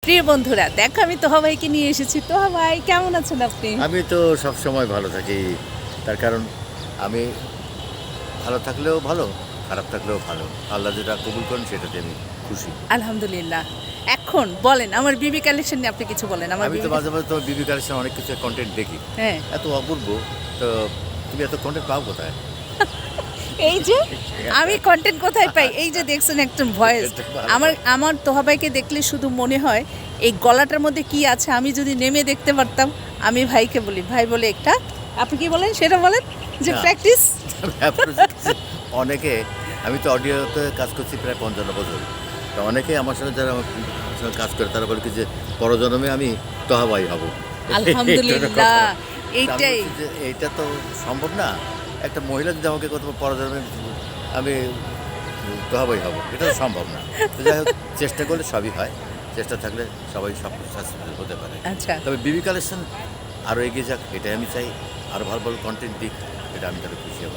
প্রিয় বন্ধুরা, দেখো আমি তোহা ভাইকে নিয়ে এসেছি। তোহা ভাই, কেমন আছেন আপনি? আমি তো সব সময় ভালো থাকি। তার কারণ আমি ভালো থাকলেও ভালো, খারাপ থাকলেও ভালো। আল্লাহ যেটা কবুল করেন সেটাতে আমি খুশি। আলহামদুলিল্লাহ। এখন বলেন, আমার বিবি কালেকশন নিয়ে আপনি কিছু বলেন। আমার আমি তো মাঝে মাঝে তোমার বিবি কালেকশন অনেক কিছু কন্টেন্ট দেখি, হ্যাঁ, এত অপূর্ব। তো তুমি এত কন্টেন্ট পাও কোথায়? এই যে আমি কন্টেন্ট কোথায় পাই? এই যে দেখছেন একজন ভয়েস। এটা ভালো। আমার তোহা ভাইকে দেখলে শুধু মনে হয় এই গলাটার মধ্যে কি আছে, আমি যদি নেমে দেখতে পারতাম। আমি ভাইকে বলি, ভাই বলে একটা, আপনি কি বলেন সেটা বলেন, যে না। প্র্যাকটিস। ব্যাপার হচ্ছে অনেকে, আমি তো অডিওতে কাজ করছি প্রায় 55 বছর। তো অনেকে আমার সঙ্গে যারা আমার সঙ্গে কাজ করে তারা বলে কি যে পরজন্মে আমি তোহা ভাই হব। আলহামদুলিল্লাহ, এইটাই। যে এইটা তো সম্ভব না। একটা মহিলা যদি আমাকে কত পরজন্মে আমি তোহাবাই হব, এটা তো সম্ভব না। তো যাই হোক, চেষ্টা করলে সবই হয়। চেষ্টা থাকলে সবাই সব সাকসেসফুল হতে পারে। আচ্ছা, তবে বিবি কালেকশন আরও এগিয়ে যাক, এটাই আমি চাই। আরও ভালো ভালো কন্টেন্ট দিক, এটা আমি তাহলে খুশি হব।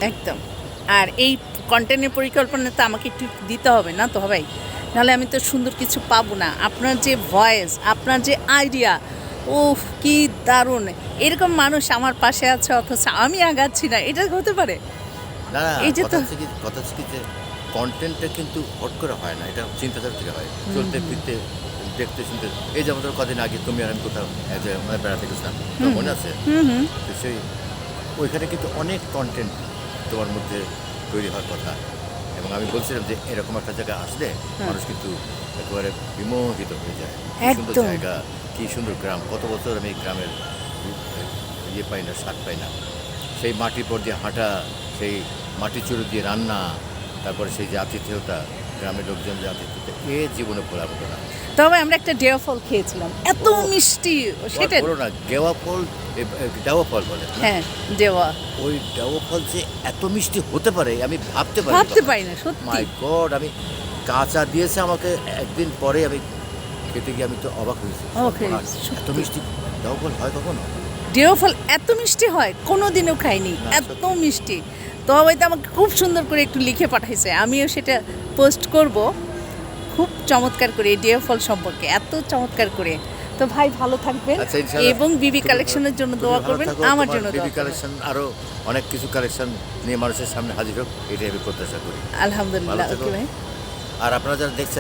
একদম। আর এই কন্টেন্টের পরিকল্পনা তো আমাকে একটু দিতে হবে না তো ভাই, নাহলে আমি তো সুন্দর কিছু পাবো না। আপনার যে ভয়েস, আপনার যে আইডিয়া, উফ কি দারুণ! এরকম মানুষ আমার পাশে আছে অথচ আমি আগাচ্ছি না, এটা হতে পারে? না না, এই যে কথা তো হচ্ছে কি যে কন্টেন্টটা কিন্তু হট করে হয় না, এটা চিন্তাধারা থেকে হয়। চলতে ফিরতে, দেখতে শুনতে। এই যে আমাদের কদিন আগে তুমি আর আমি কোথাও এক জায়গায় মানে বেড়াতে গেছিলাম, তোমার মনে আছে? হুম হুম তো সেই ওইখানে কিন্তু অনেক কন্টেন্ট তোমার মধ্যে তৈরি হওয়ার কথা। এবং আমি বলছিলাম যে এরকম একটা জায়গা আসলে মানুষ কিন্তু একেবারে বিমোহিত হয়ে যায়। কি সুন্দর একদম। জায়গা, কি সুন্দর গ্রাম। কত বছর আমি এই গ্রামের ইয়ে পাই না, স্বাদ পাই না। সেই মাটির পর দিয়ে হাঁটা, সেই মাটির চুরো দিয়ে রান্না, তারপরে সেই যে আতিথেয়তা, গ্রামের লোকজন যে আতিথেয়তা, এ জীবনে ভোলার মতো না। তবে আমরা একটা ডেও ফল খেয়েছিলাম, এত ও, মিষ্টি সেটা। বলো না, গেওয়া ফল, ডাওয়া ফল বলে না? হ্যাঁ, দেওয়া। ওই ডাওয়া ফল যে এত মিষ্টি হতে পারে আমি ভাবতে পারি ভাবতে পারি না সত্যি। মাই গড, আমি কাঁচা দিয়েছে আমাকে, একদিন পরে আমি খেতে গিয়ে আমি তো অবাক হয়েছি। অবাক হয়ে সর্বনাশ, গেছি, এত সত্যি। মিষ্টি ডাওয়া ফল হয় কখনো? ডেও ফল এত মিষ্টি হয় কোনোদিনও খাইনি, না, এত সত্যি। মিষ্টি। তো হয়তো আমাকে খুব সুন্দর করে একটু লিখে পাঠাইছে, আমিও সেটা পোস্ট করব। খুব চমৎকার করে এই ডেও ফল সম্পর্কে, এত চমৎকার করে। তো ভাই ভালো থাকবেন আচ্ছা, ইনশাআল্লাহ। এবং বিবি তুমি কালেকশনের জন্য তুমি দোয়া ভালো করবেন, থাকো, আমার তোমার জন্য দোয়া বেবি করবেন। কালেকশন আরো অনেক কিছু কালেকশন নিয়ে মানুষের সামনে হাজির হোক, এটাই আমি প্রত্যাশা করি। ভালো আলহামদুলিল্লাহ। থেকো। ওকে ভাই। আর আপনারা যারা দেখছেন